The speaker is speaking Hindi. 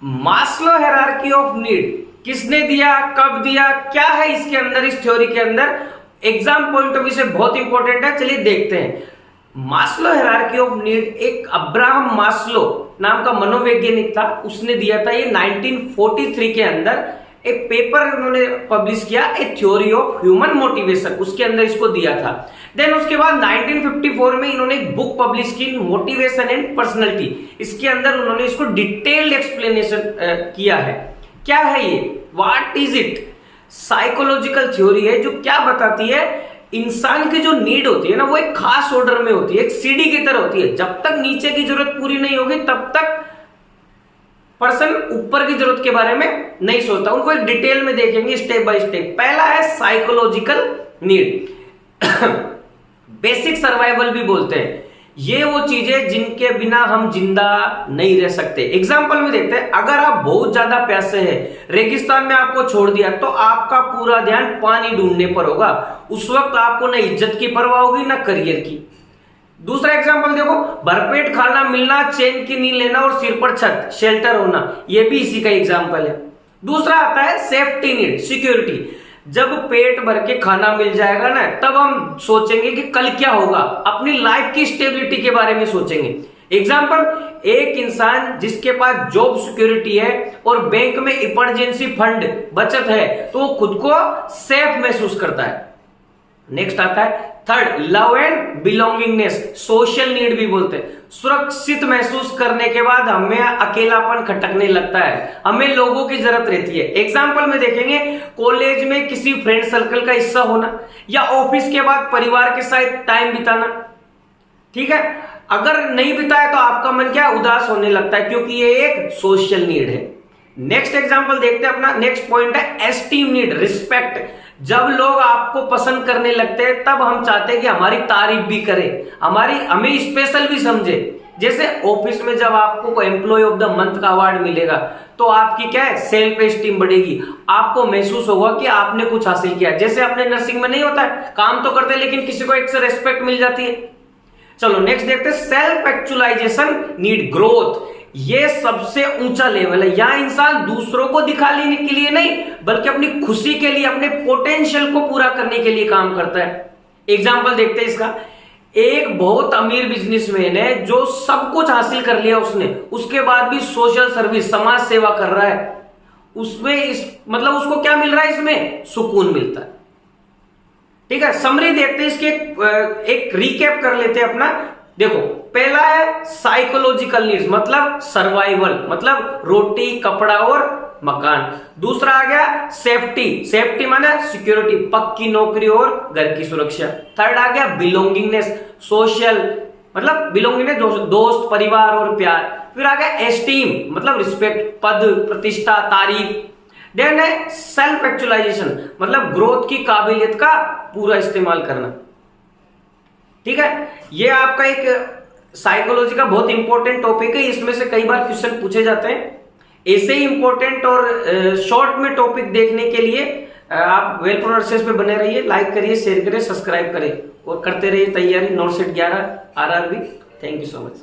मास्लो हायरार्की ऑफ नीड किसने दिया, कब दिया, क्या है इसके अंदर, इस थ्योरी के अंदर, एग्जाम पॉइंट ऑफ व्यू से बहुत इंपॉर्टेंट है। चलिए देखते हैं। मास्लो हायरार्की ऑफ नीड एक अब्राहम मास्लो नाम का मनोवैज्ञानिक था, उसने दिया था। ये 1943 के अंदर एक पेपर उन्होंने पब्लिश किया, ए थ्योरी ऑफ ह्यूमन मोटिवेशन, उसके अंदर इसको दिया था। देन उसके बाद 1954 में इन्होंने एक बुक पब्लिश की, मोटिवेशन एंड पर्सनैलिटी। इसके अंदर उन्होंने इसको डिटेल्ड एक्सप्लेनेशन किया है। क्या है ये, what is it? Psychological theory है जो क्या बताती है, इंसान की जो नीड होती है ना, वो एक खास ऑर्डर में होती है, एक सीढ़ी की तरह होती है। जब तक नीचे की जरूरत पूरी नहीं होगी तब तक पर्सन ऊपर की जरूरत के बारे में नहीं सोचता। उनको एक डिटेल में देखेंगे स्टेप बाय स्टेप। पहला है साइकोलॉजिकल नीड बेसिक सर्वाइवल भी बोलते हैं। ये वो चीजें जिनके बिना हम जिंदा नहीं रह सकते। एग्जाम्पल में देखते हैं, अगर आप बहुत ज्यादा प्यासे हैं, रेगिस्तान में आपको छोड़ दिया, तो आपका पूरा ध्यान पानी ढूंढने पर होगा। उस वक्त आपको न इज्जत की परवाह होगी न करियर की। दूसरा एग्जाम्पल देखो, भरपेट खाना मिलना, चैन की नींद लेना और सिर पर छत शेल्टर होना, यह भी इसी का एग्जाम्पल है। दूसरा आता है सेफ्टी नीड, सिक्योरिटी। जब पेट भर के खाना मिल जाएगा ना, तब हम सोचेंगे कि कल क्या होगा, अपनी लाइफ की स्टेबिलिटी के बारे में सोचेंगे। एग्जाम्पल, एक इंसान जिसके पास जॉब सिक्योरिटी है और बैंक में इमरजेंसी फंड बचत है, तो वो खुद को सेफ महसूस करता है। नेक्स्ट आता है third, love and belongingness, social need भी बोलते हैं। सुरक्षित महसूस करने के बाद हमें अकेलापन खटकने लगता है, हमें लोगों की जरूरत रहती है। एग्जाम्पल में देखेंगे, कॉलेज में किसी फ्रेंड सर्कल का हिस्सा होना या ऑफिस के बाद परिवार के साथ टाइम बिताना। ठीक है, अगर नहीं बिताए तो आपका मन क्या, उदास होने लगता है, क्योंकि ये एक सोशल नीड है। नेक्स्ट एग्जाम्पल देखते हैं, अपना नेक्स्ट पॉइंट है एस्टीम नीड, रिस्पेक्ट। जब लोग आपको पसंद करने लगते हैं, तब हम चाहते हैं कि हमारी तारीफ भी करें, हमें स्पेशल भी समझे। जैसे ऑफिस में जब आपको एम्प्लॉय ऑफ द मंथ का अवार्ड मिलेगा, तो आपकी क्या है, सेल्फ एस्टीम बढ़ेगी, आपको महसूस होगा कि आपने कुछ हासिल किया। जैसे अपने नर्सिंग में नहीं होता है, काम तो करते हैं लेकिन किसी को एक से रेस्पेक्ट मिल जाती है। चलो नेक्स्ट देखते हैं, सेल्फ एक्चुअलाइजेशन नीड, ग्रोथ। ये सबसे ऊंचा लेवल है। यहां इंसान दूसरों को दिखा लेने के लिए नहीं, बल्कि अपनी खुशी के लिए, अपने पोटेंशियल को पूरा करने के लिए काम करता है। एग्जाम्पल देखते हैं इसका, एक बहुत अमीर बिजनेसमैन है जो सब कुछ हासिल कर लिया उसने, उसके बाद भी सोशल सर्विस, समाज सेवा कर रहा है। उसमें मतलब उसको क्या मिल रहा है, इसमें सुकून मिलता है। ठीक है, समरी देखते हैं इसके, एक रिकैप कर लेते हैं अपना। देखो, पहला है साइकोलॉजिकल नीड्स, मतलब सर्वाइवल, मतलब रोटी, कपड़ा और मकान। दूसरा आ गया सेफ्टी, सेफ्टी माने सिक्योरिटी, पक्की नौकरी और घर की सुरक्षा। थर्ड आ गया बिलोंगिंगनेस, सोशल, मतलब बिलोंगिंगनेस, दोस्त, परिवार और प्यार। फिर आ गया एस्टीम, मतलब रिस्पेक्ट, पद, प्रतिष्ठा, तारीफ। देन है सेल्फ एक्चुअलाइजेशन, मतलब ग्रोथ की काबिलियत का पूरा इस्तेमाल करना। ठीक है, ये आपका एक साइकोलॉजी का बहुत इंपॉर्टेंट टॉपिक है। इसमें से कई बार क्वेश्चन पूछे जाते हैं। ऐसे ही इंपॉर्टेंट और शॉर्ट में टॉपिक देखने के लिए आप वेल प्रोसेस पे बने रहिए, लाइक करिए, शेयर करिए, सब्सक्राइब करें और करते रहिए तैयारी not set 11 RRB। Thank you so much.